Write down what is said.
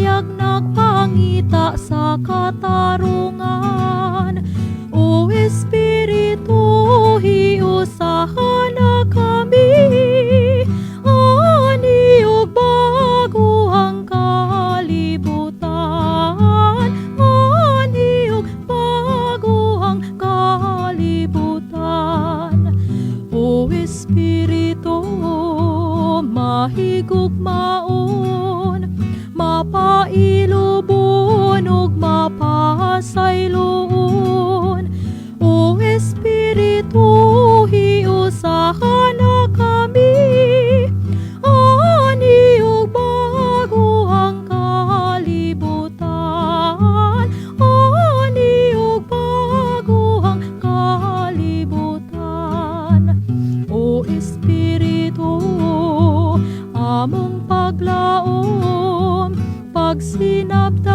biayag nagpangita sa katarungan. O Espiritu, hiusahan na kami, ani ug bago ang kalibutan, ani ug bago ang kalibutan. O Espiritu, mahigugmaon, mapailubon ug mapasayloon. O Espiritu, hiusahan na kami, ani ug bago ang kalibutan, ani ug bago ang kalibutan. O Espiritu, among paglaom, pagsinabdan